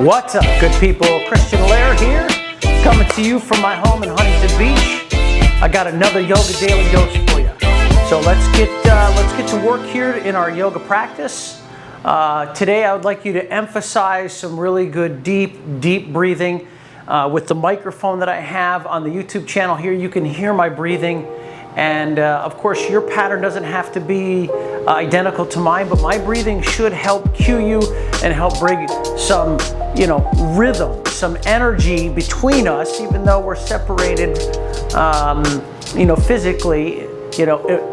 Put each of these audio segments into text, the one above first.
What's up, good people? Christian Allaire here, coming to you from my home in Huntington Beach. I got another Yoga Daily Dose for you. So let's get to work here in our yoga practice. Today I would like you to emphasize some really good deep breathing. With the microphone that I have on the YouTube channel here, you can hear my breathing. And of course, your pattern doesn't have to be identical to mine, but my breathing should help cue you and help bring some, rhythm, some energy between us, even though we're separated, physically,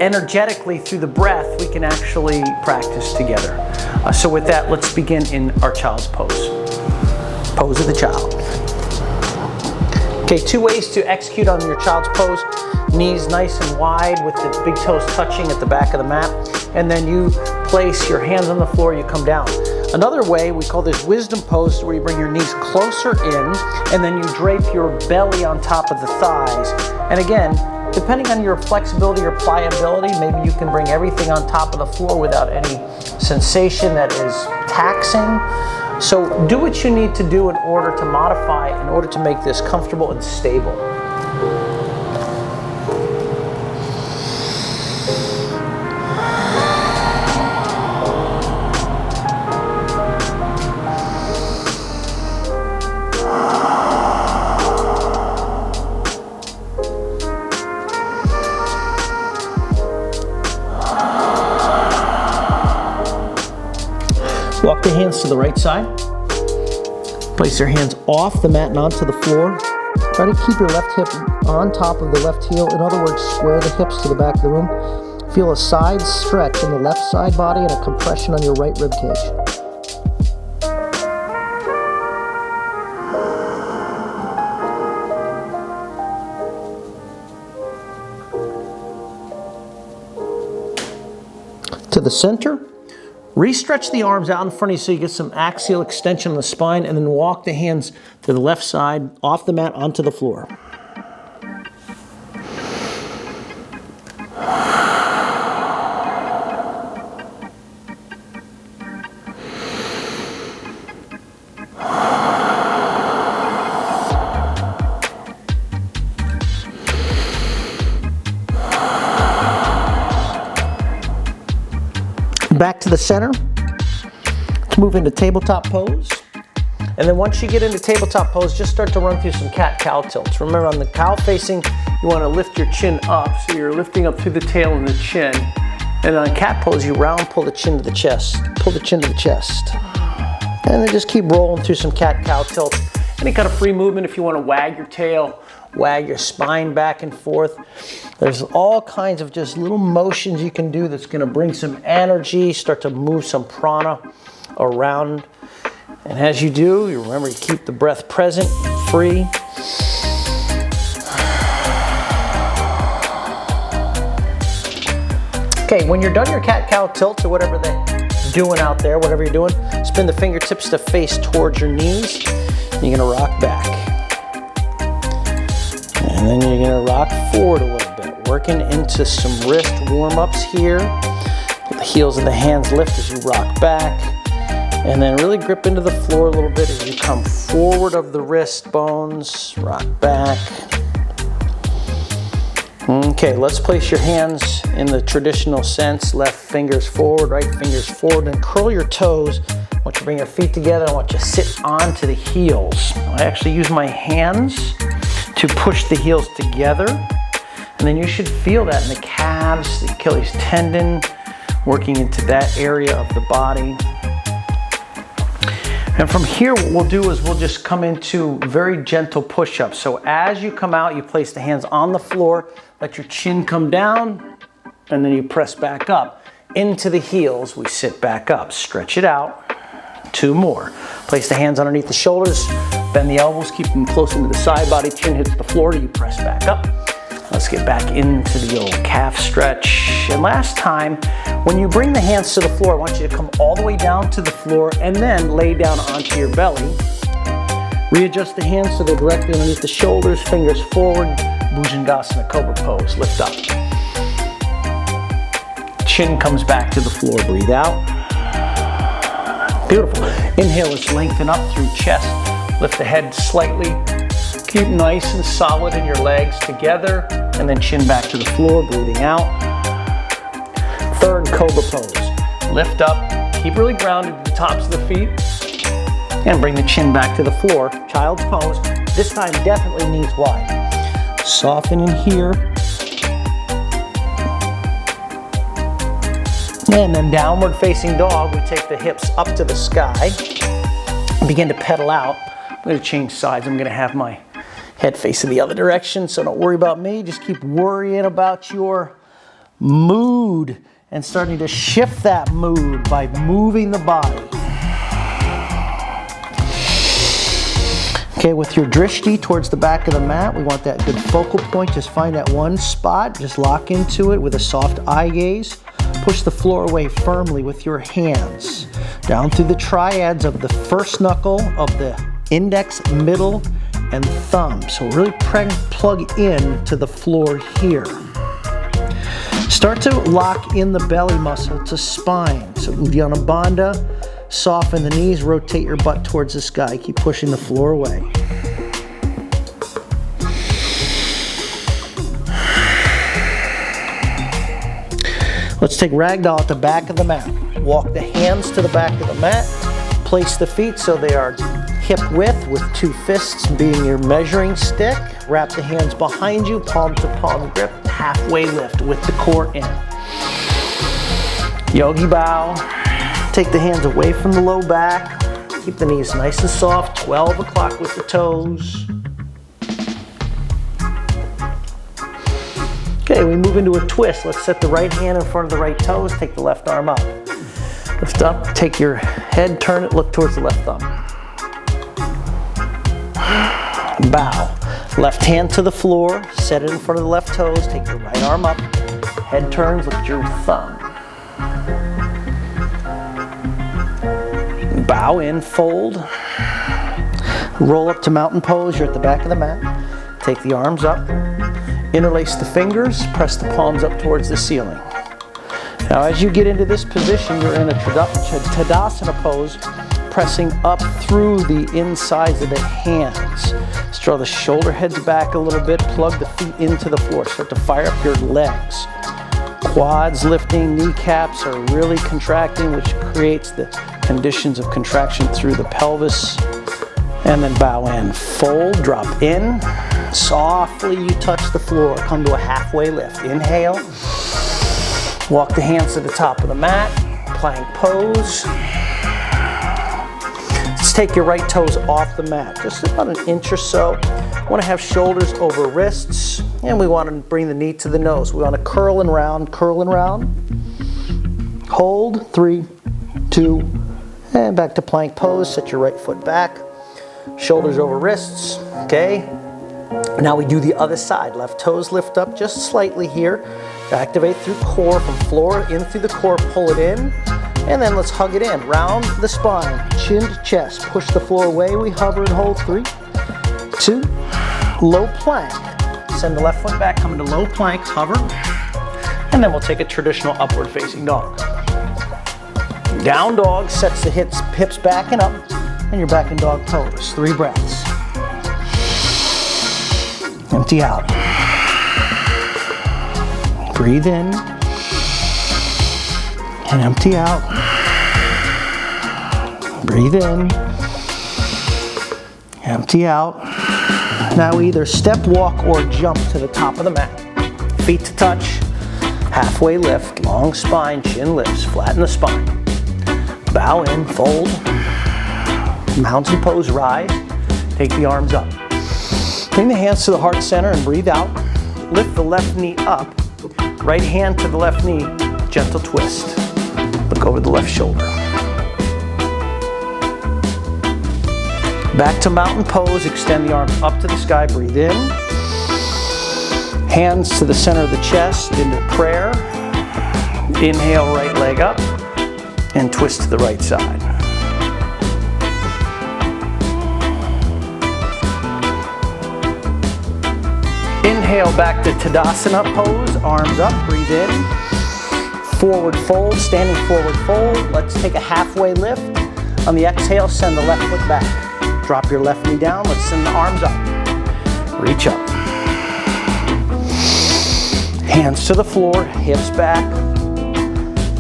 energetically through the breath, we can actually practice together. So with that, let's begin in our child's pose. Pose of the child. Okay, 2 ways to execute on your child's pose. Knees nice and wide with the big toes touching at the back of the mat. And then you place your hands on the floor, you come down. Another way, we call this wisdom pose, where you bring your knees closer in and then you drape your belly on top of the thighs. And again, depending on your flexibility or pliability, maybe you can bring everything on top of the floor without any sensation that is taxing. So do what you need to do in order to modify, in order to make this comfortable and stable. Walk the hands to the right side. Place your hands off the mat and onto the floor. Try to keep your left hip on top of the left heel. In other words, square the hips to the back of the room. Feel a side stretch in the left side body and a compression on your right rib cage. To the center. Re-stretch the arms out in front of you so you get some axial extension on the spine, and then walk the hands to the left side, off the mat, onto the floor. Back to the center. Let's move into tabletop pose. And then once you get into tabletop pose, just start to run through some cat-cow tilts. Remember, on the cow facing, you want to lift your chin up, so you're lifting up through the tail and the chin. And on cat pose, you round pull the chin to the chest. Pull the chin to the chest. And then just keep rolling through some cat-cow tilts. Any kind of free movement if you want to wag your tail, wag your spine back and forth. There's all kinds of just little motions you can do that's going to bring some energy, start to move some prana around. And as you do, you remember you keep the breath present, free. Okay, when you're done your cat-cow tilts or whatever they're doing out there, whatever you're doing, spin the fingertips to face towards your knees. You're going to rock back. And then you're going to rock forward a little bit, working into some wrist warm-ups here. The heels of the hands lift as you rock back. And then really grip into the floor a little bit as you come forward of the wrist bones, rock back. Okay, let's place your hands in the traditional sense. Left fingers forward, right fingers forward, and curl your toes. I want you to bring your feet together. I want you to sit onto the heels. I actually use my hands to push the heels together. And then you should feel that in the calves, the Achilles tendon, working into that area of the body. And from here, what we'll do is we'll just come into very gentle push-ups. So as you come out, you place the hands on the floor, let your chin come down, and then you press back up. Into the heels, we sit back up. Stretch it out. 2 more. Place the hands underneath the shoulders, bend the elbows, keep them close into the side body, chin hits the floor, you press back up. Let's get back into the old calf stretch. And last time, when you bring the hands to the floor, I want you to come all the way down to the floor and then lay down onto your belly. Readjust the hands so they're directly underneath the shoulders, fingers forward, Bhujangasana Cobra pose, lift up. Chin comes back to the floor, breathe out. Beautiful. Inhale, let's lengthen up through chest. Lift the head slightly. Keep nice and solid in your legs together. And then chin back to the floor, breathing out. Third cobra pose. Lift up, keep really grounded to the tops of the feet. And bring the chin back to the floor. Child's pose. This time definitely knees wide. Soften in here. And then downward facing dog, we take the hips up to the sky. Begin to pedal out. I'm going to change sides. I'm going to have my head facing the other direction, so don't worry about me. Just keep worrying about your mood and starting to shift that mood by moving the body. Okay, with your drishti towards the back of the mat, we want that good focal point. Just find that one spot, just lock into it with a soft eye gaze. Push the floor away firmly with your hands. Down through the triads of the first knuckle of the index, middle, and thumb. So really plug in to the floor here. Start to lock in the belly muscle to spine. So Uddiyana Bandha, soften the knees, rotate your butt towards the sky. Keep pushing the floor away. Let's take ragdoll at the back of the mat. Walk the hands to the back of the mat. Place the feet so they are hip width with two fists being your measuring stick. Wrap the hands behind you, palm to palm grip, halfway lift with the core in. Yogi bow. Take the hands away from the low back. Keep the knees nice and soft. 12 o'clock with the toes. Okay, we move into a twist. Let's set the right hand in front of the right toes. Take the left arm up. Lift up, take your head, turn it, look towards the left thumb. Bow. Left hand to the floor, set it in front of the left toes, take your right arm up. Head turns, look at your thumb. Bow in, fold. Roll up to mountain pose, you're at the back of the mat. Take the arms up. Interlace the fingers, press the palms up towards the ceiling. Now as you get into this position, you're in a Tadasana pose, pressing up through the insides of the hands. Let's draw the shoulder heads back a little bit, plug the feet into the floor, start to fire up your legs. Quads lifting, kneecaps are really contracting, which creates the conditions of contraction through the pelvis. And then bow in, fold, drop in. Softly you touch the floor, come to a halfway lift. Inhale, walk the hands to the top of the mat, plank pose. Let's take your right toes off the mat, just about an inch or so. We want to have shoulders over wrists, and we want to bring the knee to the nose. We want to curl and round, curl and round. Hold, 3, 2, and back to plank pose. Set your right foot back, shoulders over wrists, okay? Now we do the other side. Left toes lift up just slightly here. Activate through core, from floor in through the core, pull it in. And then let's hug it in. Round the spine, chin to chest. Push the floor away. We hover and hold. 3, 2, low plank. Send the left foot back, come into low plank, hover. And then we'll take a traditional upward facing dog. Down dog sets the hips back and up. And you're back in dog pose. 3 breaths. Empty out. Breathe in. And empty out. Breathe in. Empty out. Now we either step, walk, or jump to the top of the mat. Feet to touch. Halfway lift. Long spine. Chin lifts. Flatten the spine. Bow in. Fold. Mountain pose. Rise. Take the arms up. Bring the hands to the heart center and breathe out. Lift the left knee up. Right hand to the left knee. Gentle twist. Look over the left shoulder. Back to mountain pose. Extend the arms up to the sky. Breathe in. Hands to the center of the chest into prayer. Inhale, right leg up. And twist to the right side. Inhale back to Tadasana pose, arms up, breathe in. Forward fold, standing forward fold. Let's take a halfway lift. On the exhale, send the left foot back. Drop your left knee down. Let's send the arms up. Reach up. Hands to the floor, hips back.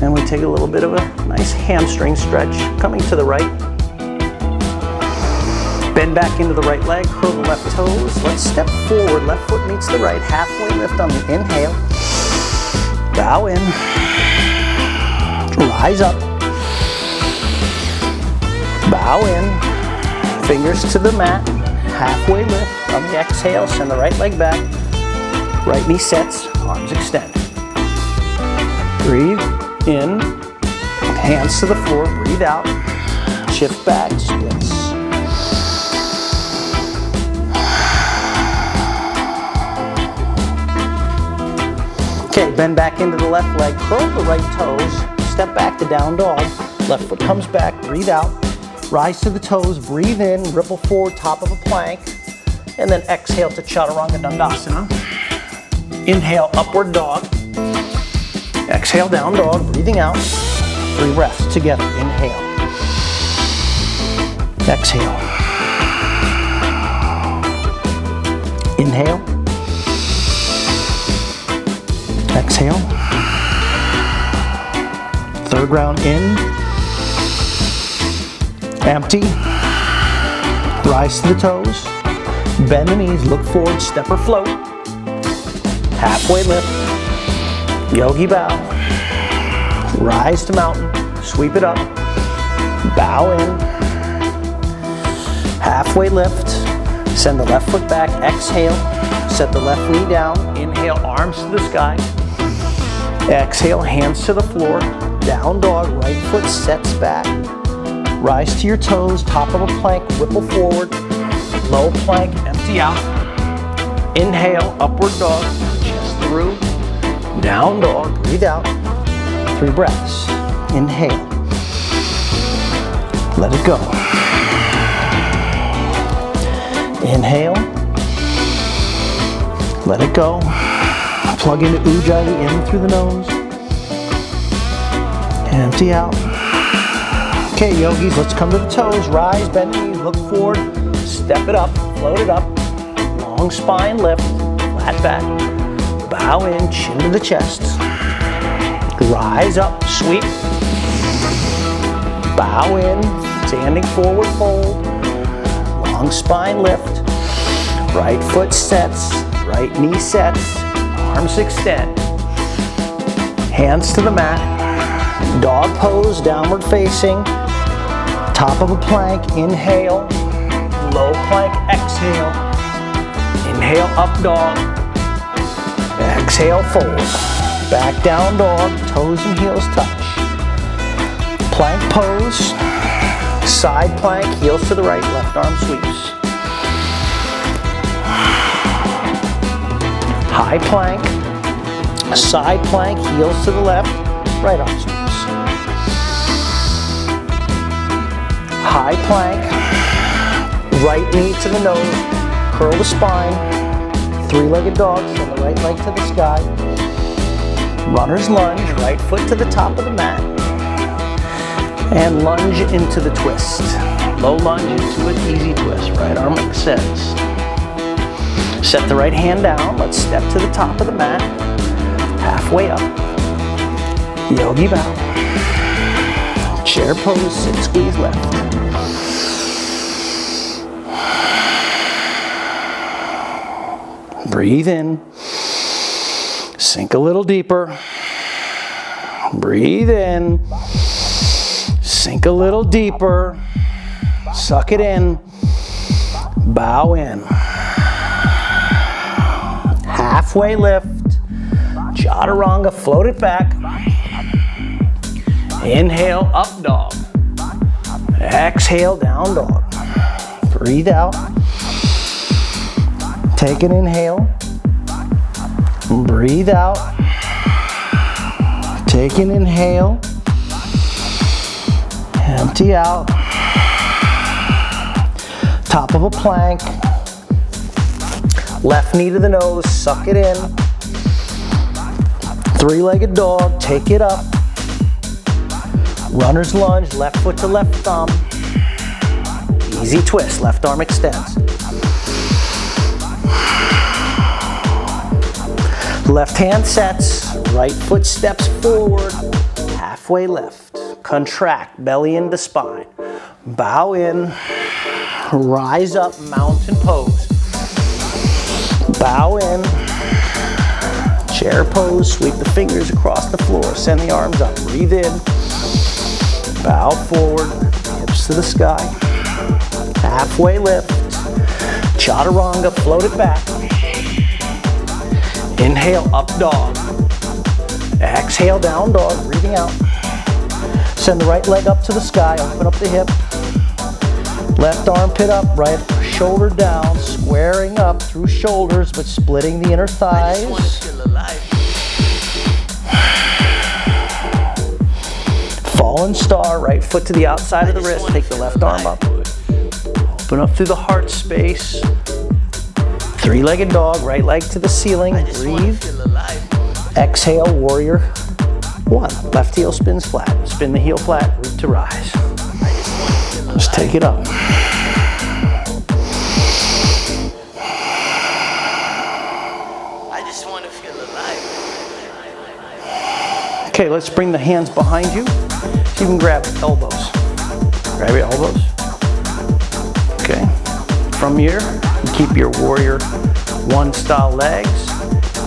And we take a little bit of a nice hamstring stretch. Coming to the right. Bend back into the right leg, curl the left toes. Let's step forward. Left foot meets the right. Halfway lift on the inhale. Bow in. Rise up. Bow in. Fingers to the mat. Halfway lift. On the exhale, send the right leg back. Right knee sets, arms extend. Breathe in. Hands to the floor. Breathe out. Shift back, splits. Okay, bend back into the left leg, curl the right toes, step back to down dog, left foot comes back, breathe out, rise to the toes, breathe in, ripple forward, top of a plank, and then exhale to Chaturanga Dandasana. Inhale, upward dog, exhale, down dog, breathing out, 3 breaths together, inhale, exhale, inhale, exhale. 3rd round in. Empty. Rise to the toes. Bend the knees, look forward, step or float. Halfway lift. Yogi bow. Rise to mountain. Sweep it up. Bow in. Halfway lift. Send the left foot back. Exhale. Set the left knee down. Inhale, arms to the sky. Exhale, hands to the floor. Down dog, right foot sets back. Rise to your toes, top of a plank, ripple forward. Low plank, empty out. Inhale, upward dog, chest through. Down dog, breathe out. 3 breaths. Inhale. Let it go. Inhale. Let it go. Plug into Ujjayi in through the nose. Empty out. Okay, yogis, let's come to the toes. Rise, bend knees, look forward. Step it up, float it up. Long spine lift, flat back. Bow in, chin to the chest. Rise up, sweep. Bow in, standing forward fold. Long spine lift. Right foot sets, right knee sets. Arms extend. Hands to the mat. Dog pose, downward facing. Top of a plank, inhale. Low plank, exhale. Inhale, up dog. Exhale, fold. Back down dog, toes and heels touch. Plank pose. Side plank, heels to the right, left arm sweeps. High plank, side plank, heels to the left, right arm sweeps. High plank, right knee to the nose, curl the spine, 3-legged dog, send the right leg to the sky. Runner's lunge, right foot to the top of the mat. And lunge into the twist. Low lunge into an easy twist, right arm extends. Set the right hand down, let's step to the top of the mat, halfway up, yogi bow, chair pose, sit, squeeze left. Breathe in, sink a little deeper, breathe in, sink a little deeper, suck it in, bow in. Halfway lift, chaturanga, float it back. Inhale, up dog. Exhale, down dog. Breathe out. Take an inhale. Breathe out. Take an inhale. Empty out. Top of a plank. Left knee to the nose, suck it in. 3-legged dog, take it up. Runner's lunge, left foot to left thumb. Easy twist, left arm extends. Left hand sets, right foot steps forward, halfway lift. Contract, belly into spine. Bow in, rise up, mountain pose. Bow in, chair pose, sweep the fingers across the floor, send the arms up, breathe in, bow forward, hips to the sky, halfway lift, chaturanga, float it back. Inhale, up dog. Exhale, down dog, breathing out. Send the right leg up to the sky, open up the hip. Left armpit up, right shoulder down, squaring up through shoulders, but splitting the inner thighs. Fallen star, right foot to the outside of the wrist, take the left arm up. Open up through the heart space. Three-legged dog, right leg to the ceiling, breathe. Exhale, warrior one. Left heel spins flat. Spin the heel flat, root to rise. Just take it up. I just want to feel alive. Okay, let's bring the hands behind you. So you can grab elbows. Grab your elbows. Okay. From here, you keep your warrior one style legs.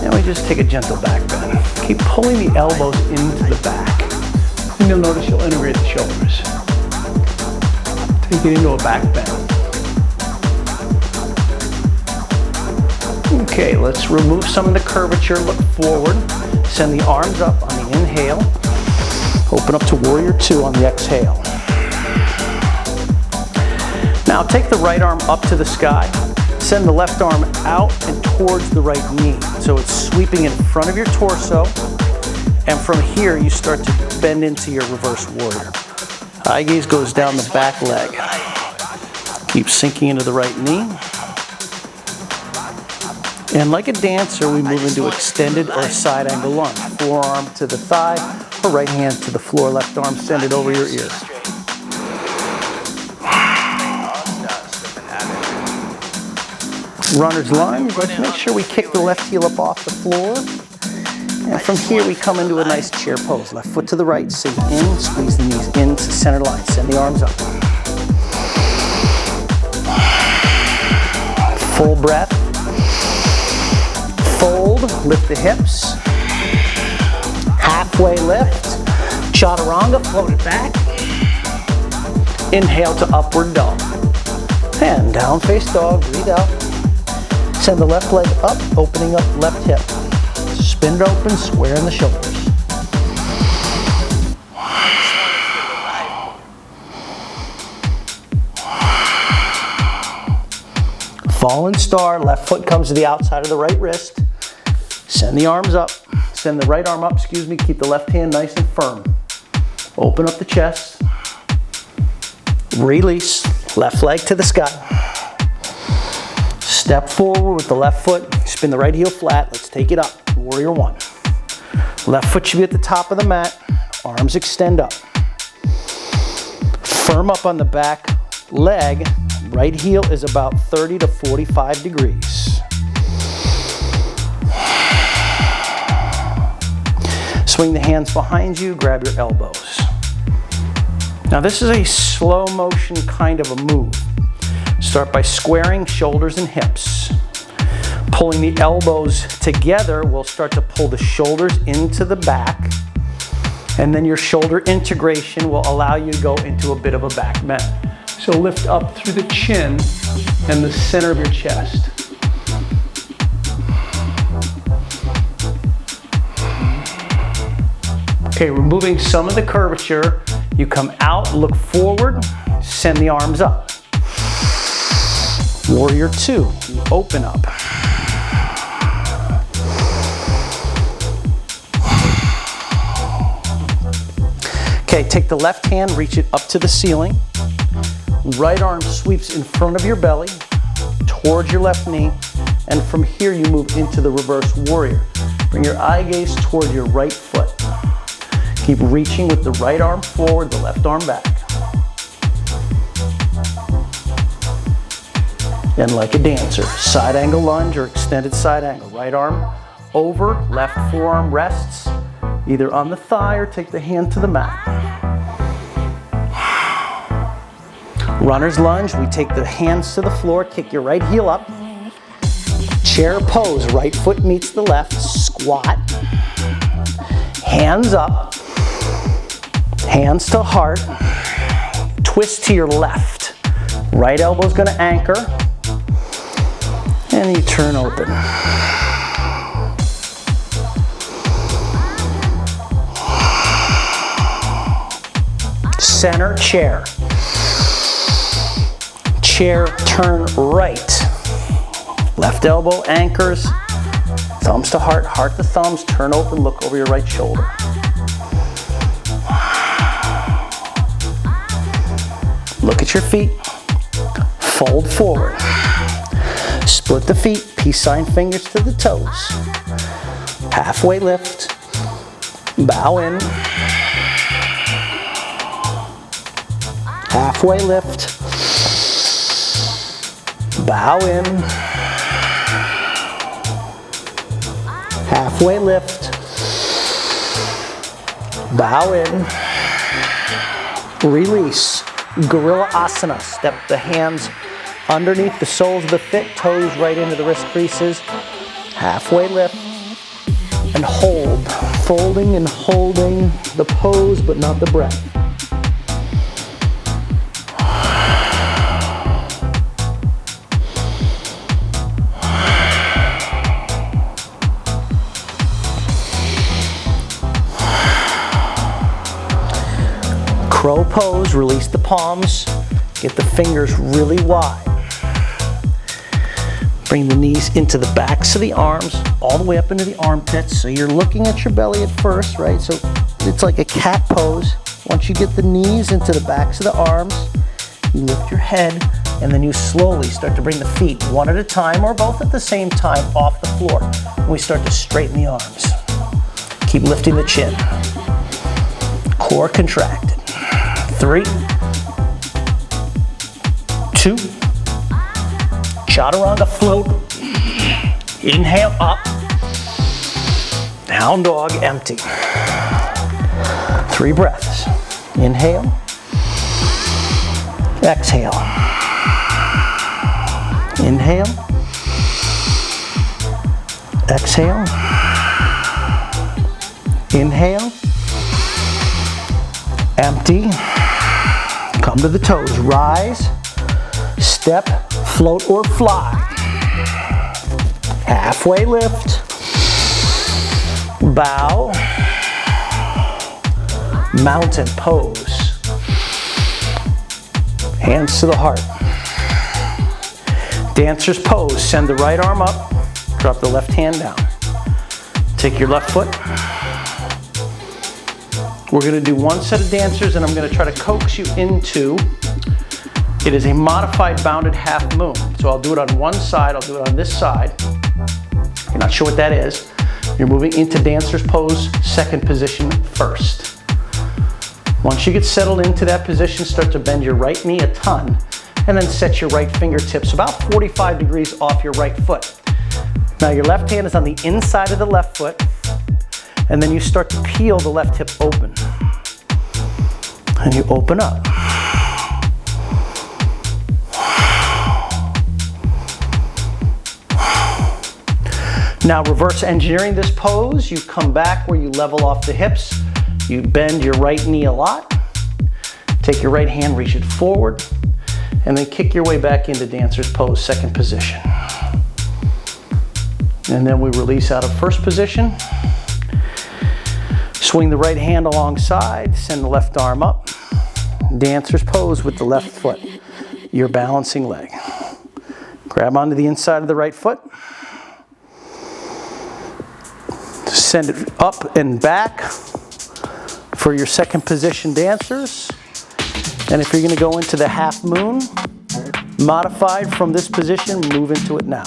And we just take a gentle back bend. Keep pulling the elbows into the back. And you'll notice you'll integrate the shoulders. Take it into a back bend. Okay, let's remove some of the curvature. Look forward. Send the arms up on the inhale. Open up to warrior two on the exhale. Now take the right arm up to the sky. Send the left arm out and towards the right knee. So it's sweeping in front of your torso. And from here, you start to bend into your reverse warrior. Eye gaze goes down the back leg. Keep sinking into the right knee. And like a dancer, we move into extended or side angle lunge. Forearm to the thigh, or right hand to the floor, left arm send it over your ear. Runner's lunge. Let's make sure we kick the left heel up off the floor. And from here we come into a nice chair pose. Left foot to the right, sink in, squeeze the knees into center line. Send the arms up. Full breath. Fold, lift the hips. Halfway lift. Chaturanga, float it back. Inhale to upward dog. And down face dog, breathe out. Send the left leg up, opening up left hip. Spin it open, square in the shoulders. Fallen star, left foot comes to the outside of the right wrist. Send the arms up, send the right arm up, keep the left hand nice and firm. Open up the chest. Release, left leg to the sky. Step forward with the left foot, spin the right heel flat, let's take it up, warrior one. Left foot should be at the top of the mat, arms extend up. Firm up on the back leg, right heel is about 30 to 45 degrees. Swing the hands behind you, grab your elbows. Now this is a slow motion kind of a move. Start by squaring shoulders and hips. Pulling the elbows together, we'll start to pull the shoulders into the back. And then your shoulder integration will allow you to go into a bit of a back bend. So lift up through the chin and the center of your chest. Okay, removing some of the curvature. You come out, look forward, send the arms up. Warrior two, open up. Okay, take the left hand, reach it up to the ceiling. Right arm sweeps in front of your belly, towards your left knee, and from here you move into the reverse warrior. Bring your eye gaze toward your right foot. Keep reaching with the right arm forward, the left arm back. And like a dancer, side angle lunge or extended side angle. Right arm over, left forearm rests either on the thigh or take the hand to the mat. Runner's lunge, we take the hands to the floor, kick your right heel up. Chair pose, right foot meets the left, squat. Hands up, hands to heart, twist to your left. Right elbow's gonna anchor, and you turn open. Center chair. Chair, turn right. Left elbow anchors, thumbs to heart, heart to thumbs, turn open, look over your right shoulder. Look at your feet, fold forward. Split the feet, peace sign fingers to the toes. Halfway lift, bow in. Halfway lift, bow in. Halfway lift, bow in. Release, gorilla asana. Step the hands underneath the soles of the feet, toes right into the wrist creases. Halfway lift and hold, folding and holding the pose but not the breath. Crow pose, release the palms, get the fingers really wide. Bring the knees into the backs of the arms, all the way up into the armpits. So you're looking at your belly at first, right? So it's like a cat pose. Once you get the knees into the backs of the arms, you lift your head, and then you slowly start to bring the feet one at a time or both at the same time off the floor. And we start to straighten the arms. Keep lifting the chin. Core contracted. 3, 2, chaturanga float. Inhale up, down dog, empty. 3 breaths. Inhale, exhale. Inhale, exhale. Inhale, empty. Come to the toes, rise, step, float or fly. Halfway lift, bow, mountain pose. Hands to the heart. Dancer's pose, send the right arm up, drop the left hand down. Take your left foot. We're going to do one set of dancers and I'm going to try to coax you into, it is a modified bounded half moon. So I'll do it on one side, I'll do it on this side. If you're not sure what that is, you're moving into dancer's pose, second position first. Once you get settled into that position, start to bend your right knee a ton and then set your right fingertips about 45 degrees off your right foot. Now your left hand is on the inside of the left foot. And then you start to peel the left hip open. And you open up. Now reverse engineering this pose. You come back where you level off the hips. You bend your right knee a lot. Take your right hand, reach it forward. And then kick your way back into dancer's pose, second position. And then we release out of first position. Swing the right hand alongside, send the left arm up. Dancer's pose with the left foot, your balancing leg. Grab onto the inside of the right foot. Send it up and back for your second position dancers. And if you're going to go into the half moon, modified from this position, move into it now.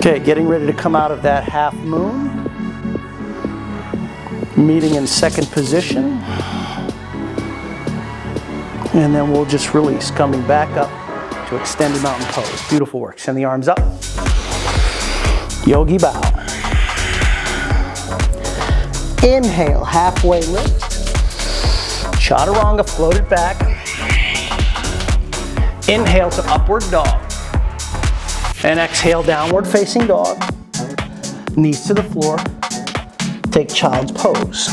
Okay, getting ready to come out of that half moon. Meeting in second position. And then we'll just release, coming back up to extended mountain pose. Beautiful work. Send the arms up. Yogi bow. Inhale, halfway lift. Chaturanga, float it back. Inhale to upward dog. And exhale, downward facing dog. Knees to the floor. Take child's pose.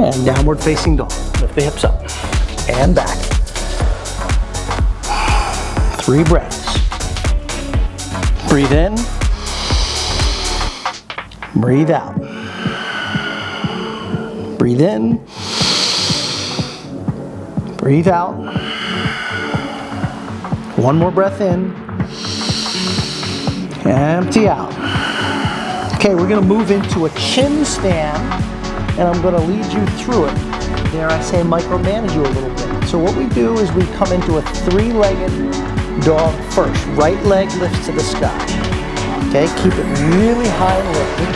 And downward facing dog. Lift the hips up and back. 3 breaths. Breathe in. Breathe out. Breathe in. Breathe out. One more breath in. Empty out. Okay, we're going to move into a chin stand. And I'm going to lead you through it. Dare I say, micromanage you a little bit. So what we do is we come into a 3-legged dog first. Right leg lifts to the sky. Okay, keep it really high and lifted.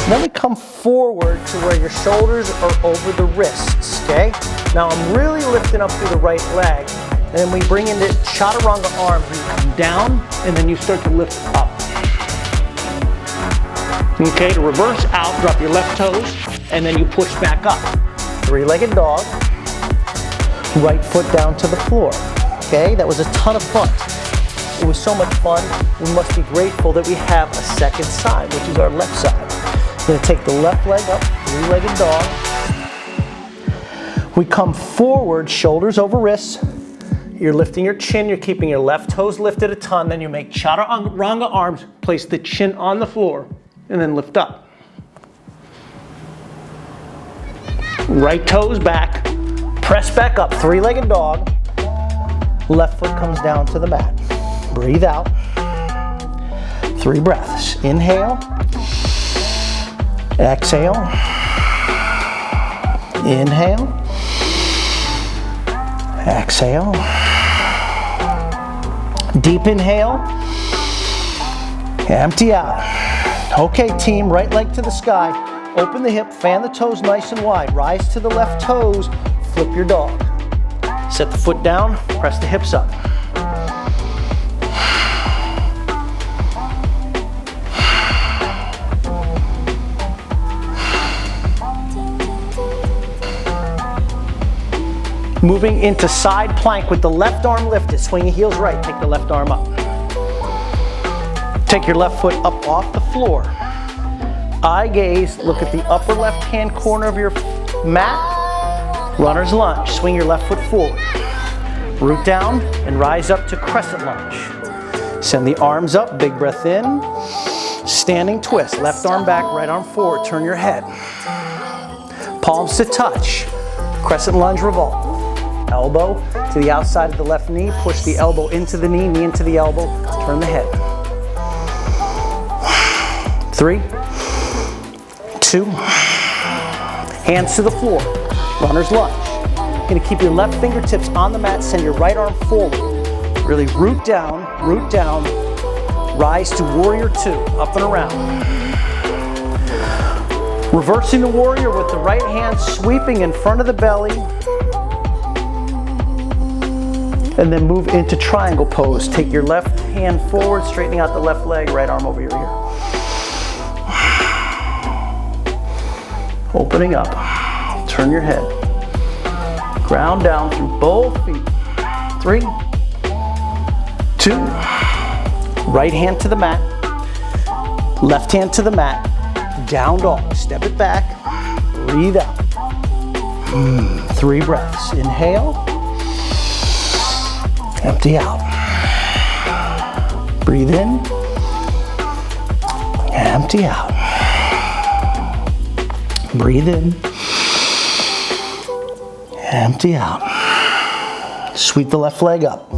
Then we come forward to where your shoulders are over the wrists. Okay, now I'm really lifting up through the right leg. And then we bring into chaturanga arms. You come down and then you start to lift up. Okay, to reverse out, drop your left toes. And then you push back up. 3-legged dog. Right foot down to the floor. Okay, that was a ton of fun. It was so much fun. We must be grateful that we have a second side, which is our left side. We're going to take the left leg up, 3-legged dog. We come forward, shoulders over wrists. You're lifting your chin, you're keeping your left toes lifted a ton. Then you make chaturanga arms, place the chin on the floor, and then lift up. Right toes back, press back up, 3-legged dog. Left foot comes down to the mat. Breathe out. 3 breaths. Inhale. Exhale. Inhale. Exhale. Deep inhale. Empty out. Okay, team, right leg to the sky. Open the hip, fan the toes nice and wide. Rise to the left toes, flip your dog. Set the foot down, press the hips up. Moving into side plank with the left arm lifted. Swing your heels right, take the left arm up. Take your left foot up off the floor. Eye gaze, look at the upper left-hand corner of your mat. Runner's lunge, swing your left foot forward. Root down and rise up to crescent lunge. Send the arms up, big breath in. Standing twist, left arm back, right arm forward, turn your head. Palms to touch, crescent lunge revolve. Elbow to the outside of the left knee, push the elbow into the knee, knee into the elbow, turn the head. 3, 2, hands to the floor, runner's lunge. You're going to keep your left fingertips on the mat, send your right arm forward. Really root down, rise to warrior 2, up and around. Reversing the warrior with the right hand sweeping in front of the belly. And then move into triangle pose. Take your left hand forward, straightening out the left leg, right arm over your ear. Opening up, turn your head. Ground down through both feet. 3, 2, right hand to the mat, left hand to the mat, down dog, step it back, breathe out. 3 breaths, inhale, empty out. Breathe in, Empty out. Breathe in. Empty out. Sweep the left leg up.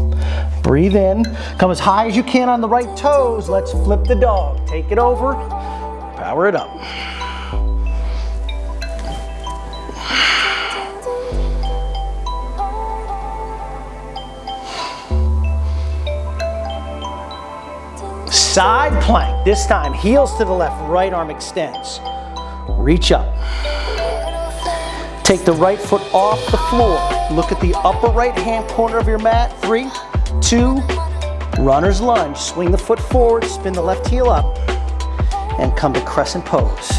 Breathe in. Come as high as you can on the right toes. Let's flip the dog. Take it over. Power it up. Side plank. This time, heels to the left, right arm extends. Reach up. Take the right foot off the floor. Look at the upper right hand corner of your mat. 3, 2, runner's lunge. Swing the foot forward, spin the left heel up, and come to crescent pose.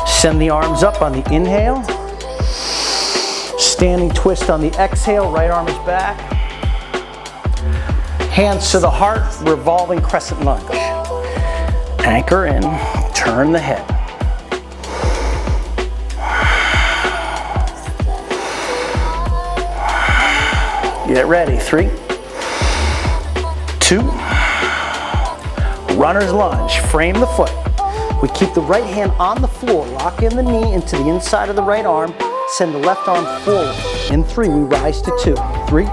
Send the arms up on the inhale. Standing twist on the exhale, right arm is back. Hands to the heart, revolving crescent lunge. Anchor in, turn the head. Get ready, 3, 2, runner's lunge, frame the foot. We keep the right hand on the floor, lock in the knee into the inside of the right arm, send the left arm forward. In 3, we rise to 2. 3,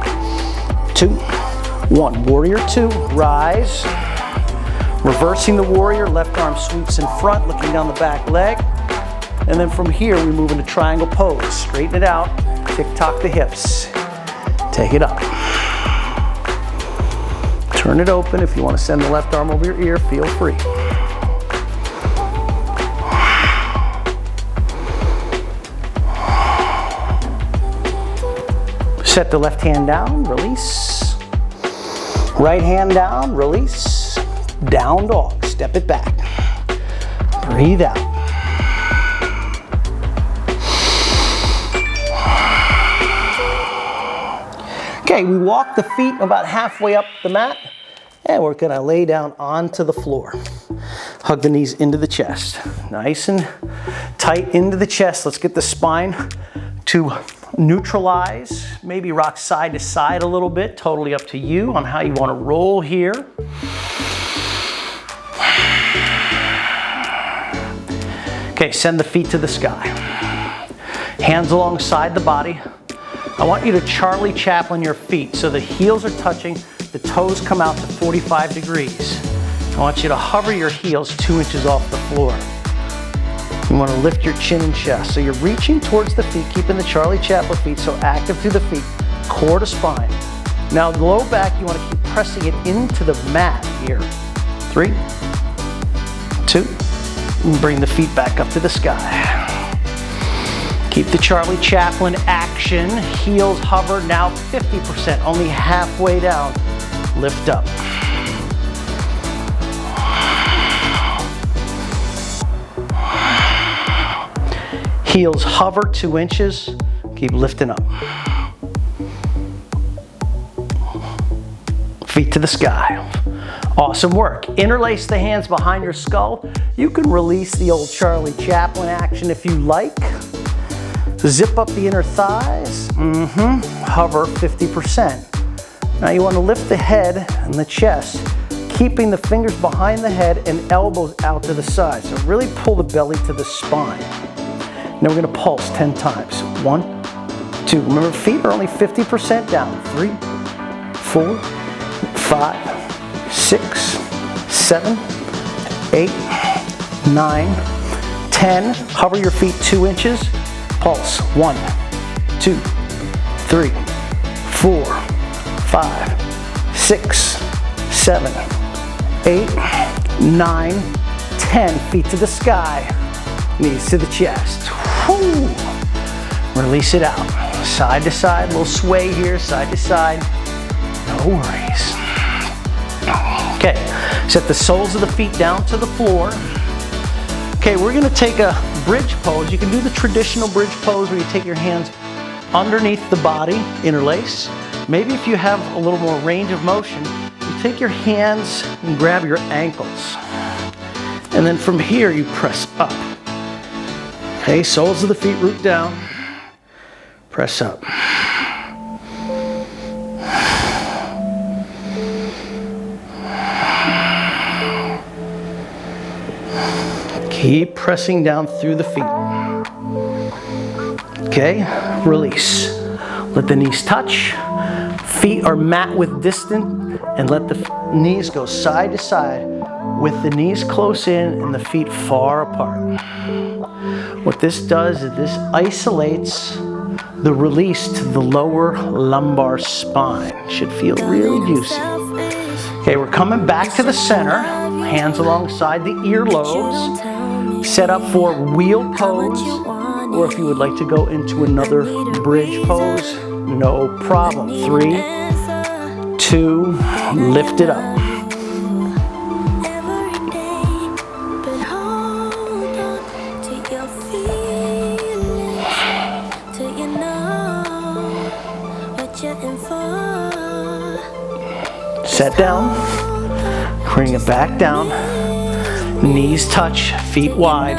2, 1. Warrior 2, rise. Reversing the warrior, left arm sweeps in front, looking down the back leg. And then from here, we move into triangle pose. Straighten it out, tick-tock the hips. Take it up. Turn it open. If you want to send the left arm over your ear, feel free. Set the left hand down, release. Right hand down, release. Down dog, step it back. Breathe out. Okay, we walk the feet about halfway up the mat, and we're gonna lay down onto the floor. Hug the knees into the chest. Nice and tight into the chest. Let's get the spine to neutralize. Maybe rock side to side a little bit. Totally up to you on how you wanna roll here. Okay, send the feet to the sky. Hands alongside the body. I want you to Charlie Chaplin your feet so the heels are touching, the toes come out to 45 degrees. I want you to hover your heels 2 inches off the floor. You want to lift your chin and chest. So you're reaching towards the feet, keeping the Charlie Chaplin feet so active through the feet, core to spine. Now low back, you want to keep pressing it into the mat here. 3, 2, and bring the feet back up to the sky. Keep the Charlie Chaplin action. Heels hover, now 50%, only halfway down. Lift up. Heels hover 2 inches. Keep lifting up. Feet to the sky. Awesome work. Interlace the hands behind your skull. You can release the old Charlie Chaplin action if you like. Zip up the inner thighs. Hover 50%. Now you want to lift the head and the chest, keeping the fingers behind the head and elbows out to the side. So really pull the belly to the spine. Now we're going to pulse 10 times. 1, 2. Remember, feet are only 50% down. 3, 4, 5, 6, 7, 8, 9, 10. Hover your feet 2 inches. Pulse. 1, 2, 3, 4, 5, 6, 7, 8, 9, 10. Feet to the sky. Knees to the chest. Whew. Release it out. Side to side. Little sway here. Side to side. No worries. Okay. Set the soles of the feet down to the floor. Okay, we're going to take a bridge pose. You can do the traditional bridge pose where you take your hands underneath the body, interlace. Maybe if you have a little more range of motion, you take your hands and grab your ankles. And then from here, you press up. Okay, soles of the feet root down. Press up. Keep pressing down through the feet. Okay, release. Let the knees touch. Feet are mat width distant, and let the knees go side to side with the knees close in and the feet far apart. What this does is this isolates the release to the lower lumbar spine. Should feel really juicy. Okay, we're coming back to the center. Hands alongside the earlobes. Set up for wheel pose, or if you would like to go into another bridge pose, no problem. 3, 2, lift it up. Set down, bring it back down, knees touch, feet wide,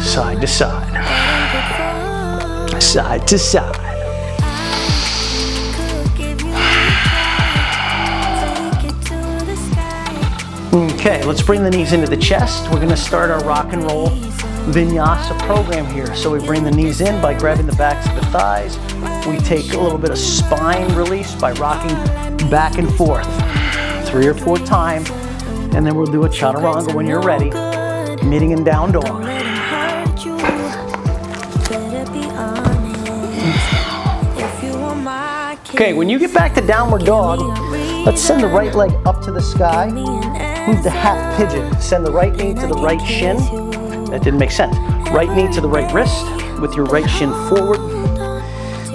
side to side, side to side. Okay, let's bring the knees into the chest. We're gonna start our rock and roll vinyasa program here. So we bring the knees in by grabbing the backs of the thighs. We take a little bit of spine release by rocking back and forth 3 or 4 times, and then we'll do a chaturanga when you're ready, meeting in down dog. Okay, when you get back to downward dog, let's send the right leg up to the sky. Move the half pigeon. Send the right knee to the right shin. That didn't make sense. Right knee to the right wrist with your right shin forward.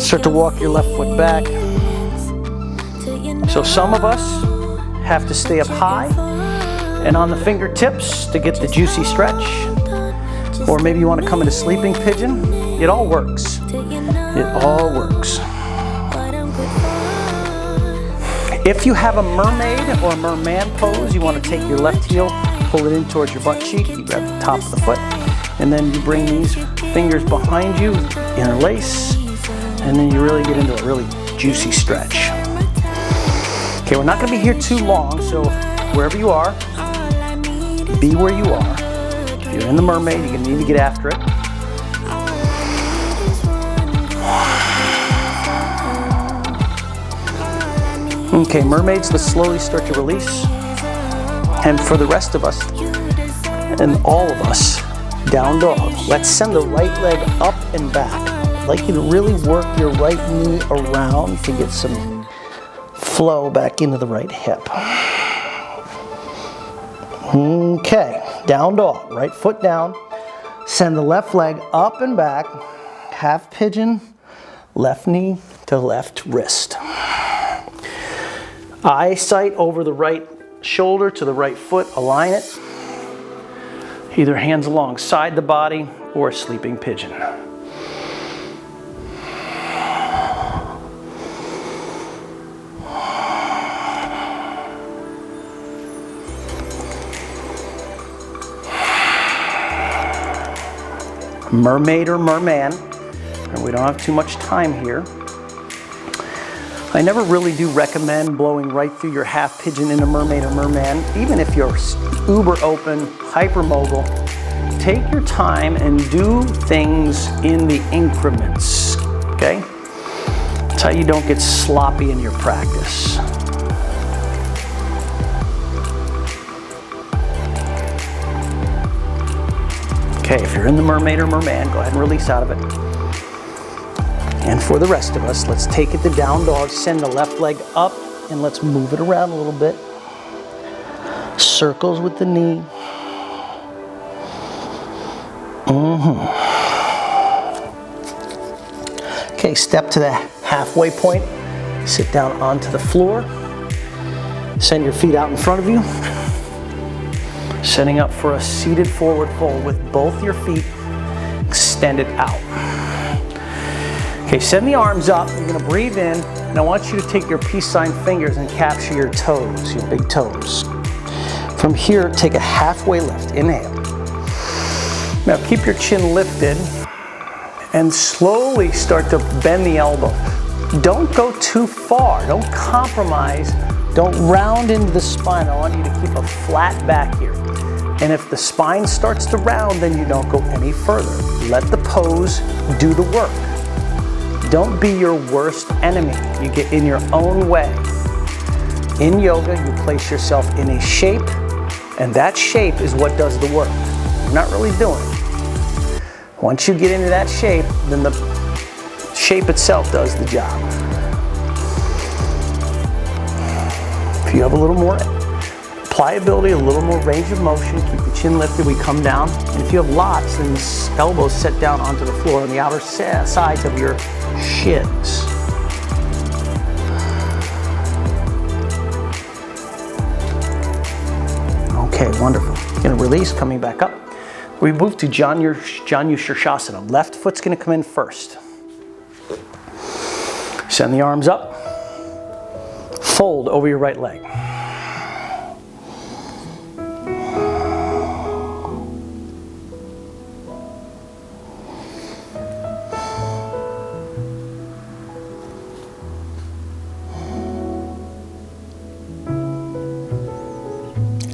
Start to walk your left foot back. So some of us have to stay up high and on the fingertips to get the juicy stretch. Or maybe you want to come into sleeping pigeon. It all works. It all works. If you have a mermaid or a merman pose, you want to take your left heel, pull it in towards your butt cheek, you grab the top of the foot, and then you bring these fingers behind you, interlace, and then you really get into a really juicy stretch. Okay, we're not going to be here too long, so wherever you are, be where you are. If you're in the mermaid, you're going to need to get after it. Okay, mermaids, let's slowly start to release. And for the rest of us, and all of us, down dog. Let's send the right leg up and back. I'd like you to really work your right knee around to get some flow back into the right hip. Okay, down dog, right foot down. Send the left leg up and back, half pigeon, left knee to left wrist. Eyesight over the right shoulder to the right foot, align it. Either hands alongside the body or a sleeping pigeon. Mermaid or merman, and we don't have too much time here. I never really do recommend blowing right through your half pigeon in a mermaid or merman, even if you're uber open, hypermobile. Take your time and do things in the increments, okay? That's how you don't get sloppy in your practice. Okay, if you're in the mermaid or merman, go ahead and release out of it. And for the rest of us, let's take it to down dog, send the left leg up, and let's move it around a little bit. Circles with the knee. Okay, step to the halfway point. Sit down onto the floor. Send your feet out in front of you. Setting up for a seated forward fold with both your feet extended out. Okay, send the arms up. You're gonna breathe in, and I want you to take your peace sign fingers and capture your toes, your big toes. From here, take a halfway lift. Inhale. Now keep your chin lifted and slowly start to bend the elbow. Don't go too far. Don't compromise. Don't round into the spine. I want you to keep a flat back here. And if the spine starts to round, then you don't go any further. Let the pose do the work. Don't be your worst enemy. You get in your own way. In yoga, you place yourself in a shape, and that shape is what does the work. You're not really doing it. Once you get into that shape, then the shape itself does the job. If you have a little more pliability, a little more range of motion, keep the chin lifted, we come down. And if you have lots, then the elbows set down onto the floor on the outer sides of your shins. Okay, wonderful. You're gonna release, coming back up. We move to Janu Shirshasana. Left foot's gonna come in first. Send the arms up. Fold over your right leg.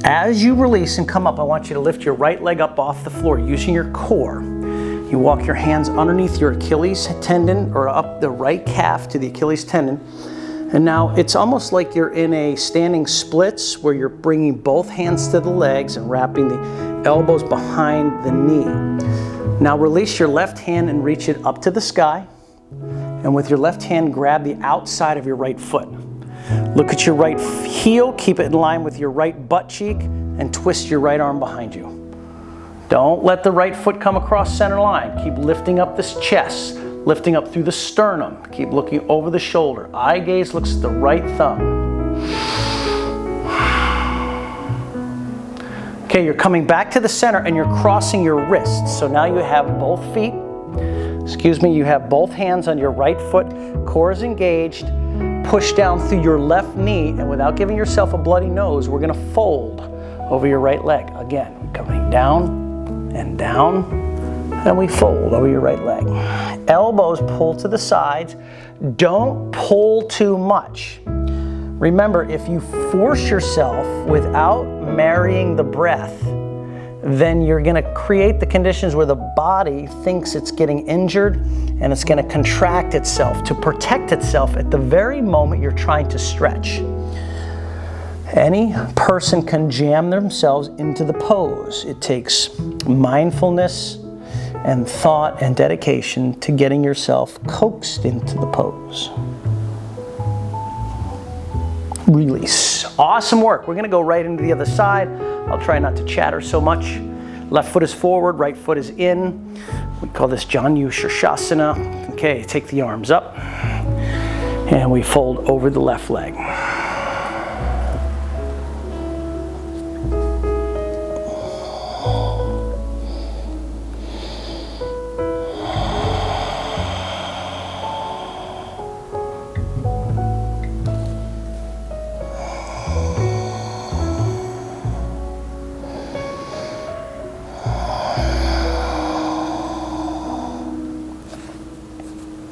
As you release and come up, I want you to lift your right leg up off the floor using your core. You walk your hands underneath your Achilles tendon or up the right calf to the Achilles tendon. And now it's almost like you're in a standing splits where you're bringing both hands to the legs and wrapping the elbows behind the knee. Now release your left hand and reach it up to the sky. And with your left hand, grab the outside of your right foot. Look at your right heel, keep it in line with your right butt cheek, and twist your right arm behind you. Don't let the right foot come across center line. Keep lifting up this chest, lifting up through the sternum. Keep looking over the shoulder. Eye gaze looks at the right thumb. Okay, you're coming back to the center and you're crossing your wrists. So now you have both feet, you have both hands on your right foot, core is engaged. Push down through your left knee, and without giving yourself a bloody nose, we're gonna fold over your right leg. Again, coming down, and we fold over your right leg. Elbows pull to the sides. Don't pull too much. Remember, if you force yourself without marrying the breath, then you're gonna create the conditions where the body thinks it's getting injured and it's gonna contract itself to protect itself at the very moment you're trying to stretch. Any person can jam themselves into the pose. It takes mindfulness and thought and dedication to getting yourself coaxed into the pose. Release. Awesome work. We're gonna go right into the other side. I'll try not to chatter so much. Left foot is forward, right foot is in. We call this Janu Shirshasana. Okay, take the arms up and we fold over the left leg.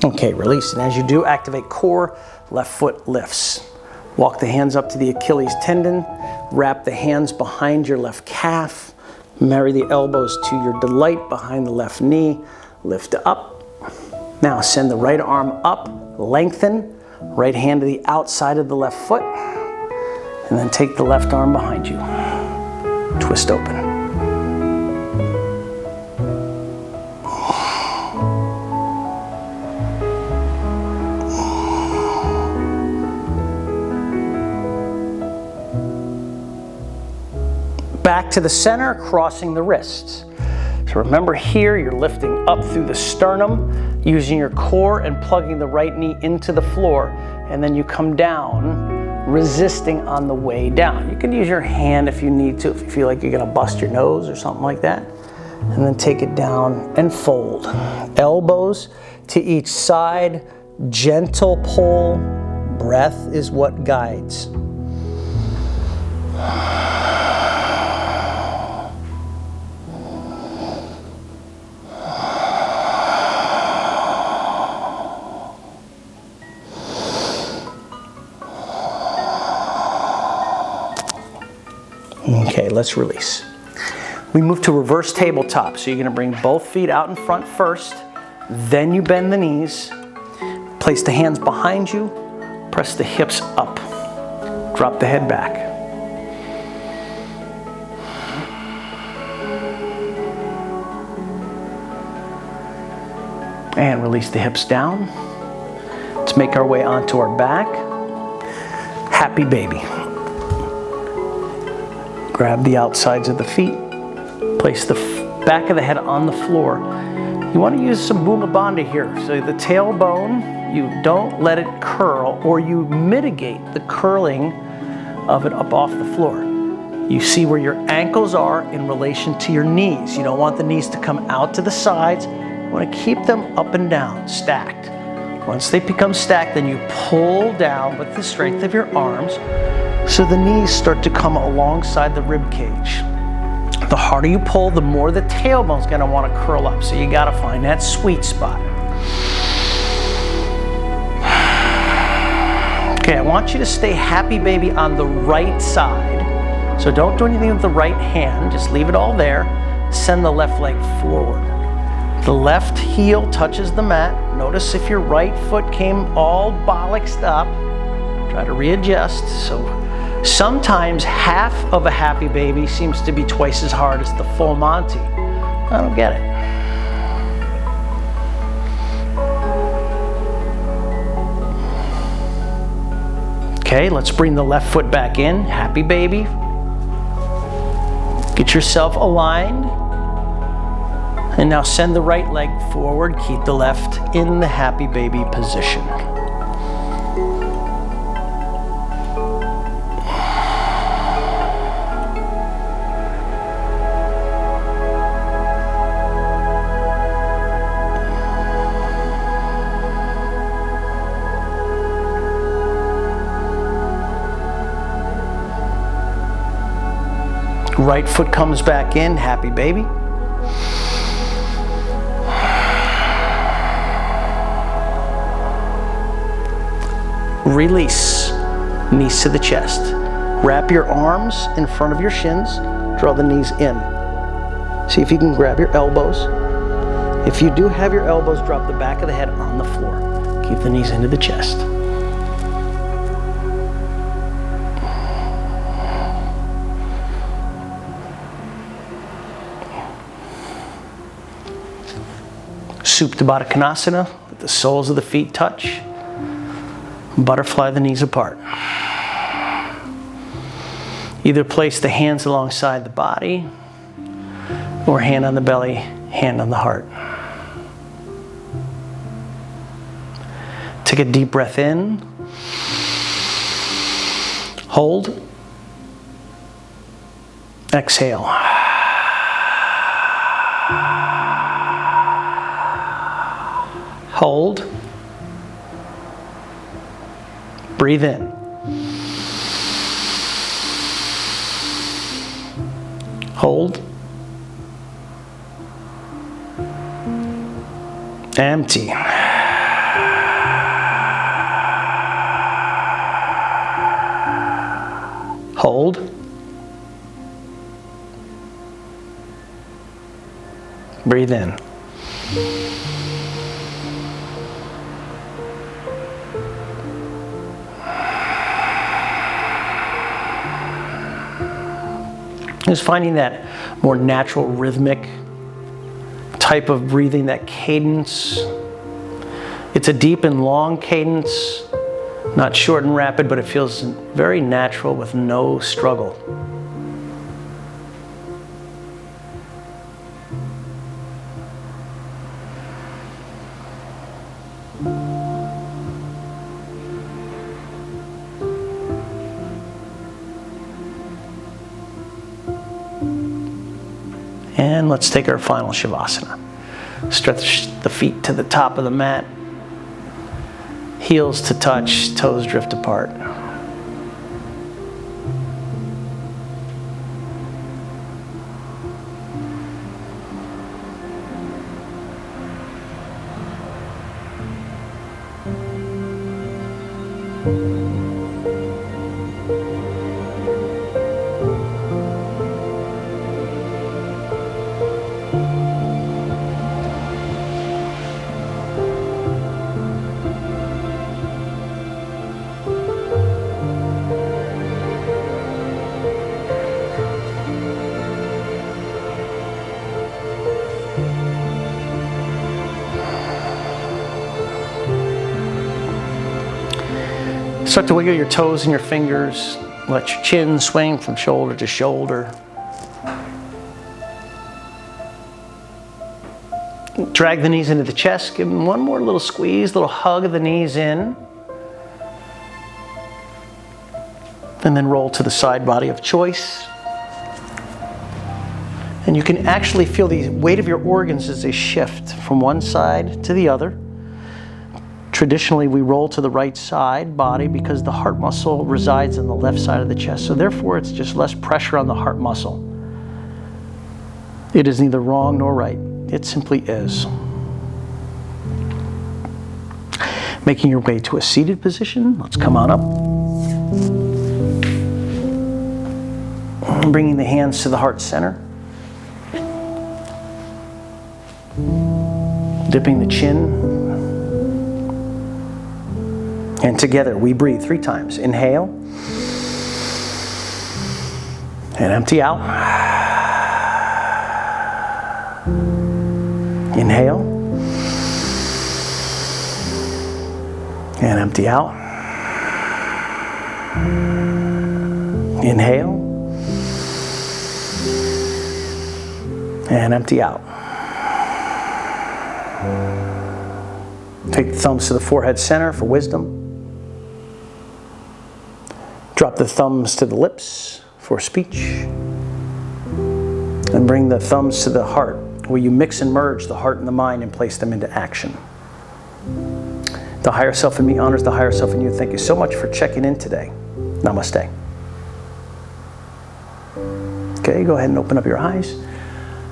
Okay, release. And as you do, activate core, left foot lifts. Walk the hands up to the Achilles tendon, wrap the hands behind your left calf, marry the elbows to your delight behind the left knee, lift up. Now send the right arm up, lengthen, right hand to the outside of the left foot, and then take the left arm behind you. Twist open. Back to the center, crossing the wrists. So remember here, you're lifting up through the sternum, using your core and plugging the right knee into the floor, and then you come down, resisting on the way down. You can use your hand if you need to, if you feel like you're gonna bust your nose or something like that. And then take it down and fold. Elbows to each side, gentle pull. Breath is what guides. Okay, let's release. We move to reverse tabletop. So you're going to bring both feet out in front first, then you bend the knees, place the hands behind you, press the hips up, drop the head back. And release the hips down. Let's make our way onto our back. Happy baby. Grab the outsides of the feet. Place the back of the head on the floor. You want to use some Buma Bandha here. So the tailbone, you don't let it curl, or you mitigate the curling of it up off the floor. You see where your ankles are in relation to your knees. You don't want the knees to come out to the sides. You want to keep them up and down, stacked. Once they become stacked, then you pull down with the strength of your arms so the knees start to come alongside the rib cage. The harder you pull, the more the tailbone's going to want to curl up. So you got to find that sweet spot. Okay, I want you to stay happy baby on the right side. So don't do anything with the right hand. Just leave it all there. Send the left leg forward. The left heel touches the mat. Notice if your right foot came all bollocksed up. Try to readjust. So sometimes half of a happy baby seems to be twice as hard as the full Monty. I don't get it. Okay, let's bring the left foot back in. Happy baby. Get yourself aligned. And now send the right leg forward. Keep the left in the happy baby position. Right foot comes back in, happy baby. Release, knees to the chest. Wrap your arms in front of your shins, draw the knees in. See if you can grab your elbows. If you do have your elbows, drop the back of the head on the floor. Keep the knees into the chest. Supta Baddha Konasana, let the soles of the feet touch. Butterfly the knees apart. Either place the hands alongside the body, or hand on the belly, hand on the heart. Take a deep breath in. Hold. Exhale. Hold. Breathe in. Hold. Empty. Hold. Breathe in. Just finding that more natural rhythmic type of breathing, that cadence. It's a deep and long cadence, not short and rapid, but it feels very natural with no struggle. And let's take our final Shavasana. Stretch the feet to the top of the mat. Heels to touch, toes drift apart. Start to wiggle your toes and your fingers. Let your chin swing from shoulder to shoulder. Drag the knees into the chest. Give them one more little squeeze, little hug of the knees in. And then roll to the side body of choice. And you can actually feel the weight of your organs as they shift from one side to the other. Traditionally, we roll to the right side body because the heart muscle resides on the left side of the chest. So therefore, it's just less pressure on the heart muscle. It is neither wrong nor right. It simply is. Making your way to a seated position. Let's come on up. And bringing the hands to the heart center. Dipping the chin. And together we breathe 3 times. Inhale. And empty out. Inhale. And empty out. Inhale. And empty out. Take the thumbs to the forehead center for wisdom. Drop the thumbs to the lips for speech. And bring the thumbs to the heart, where you mix and merge the heart and the mind and place them into action. The higher self in me honors the higher self in you. Thank you so much for checking in today. Namaste. Okay, go ahead and open up your eyes.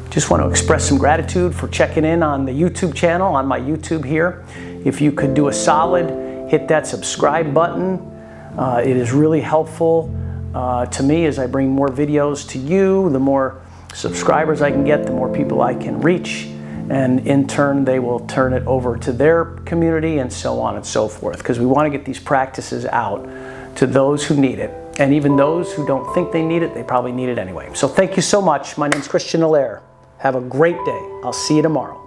Just want to express some gratitude for checking in on the YouTube channel, on my YouTube here. If you could do a solid, hit that subscribe button. It is really helpful to me as I bring more videos to you. The more subscribers I can get, the more people I can reach. And in turn, they will turn it over to their community and so on and so forth. Because we want to get these practices out to those who need it. And even those who don't think they need it, they probably need it anyway. So thank you so much. My name's Christian Allaire. Have a great day. I'll see you tomorrow.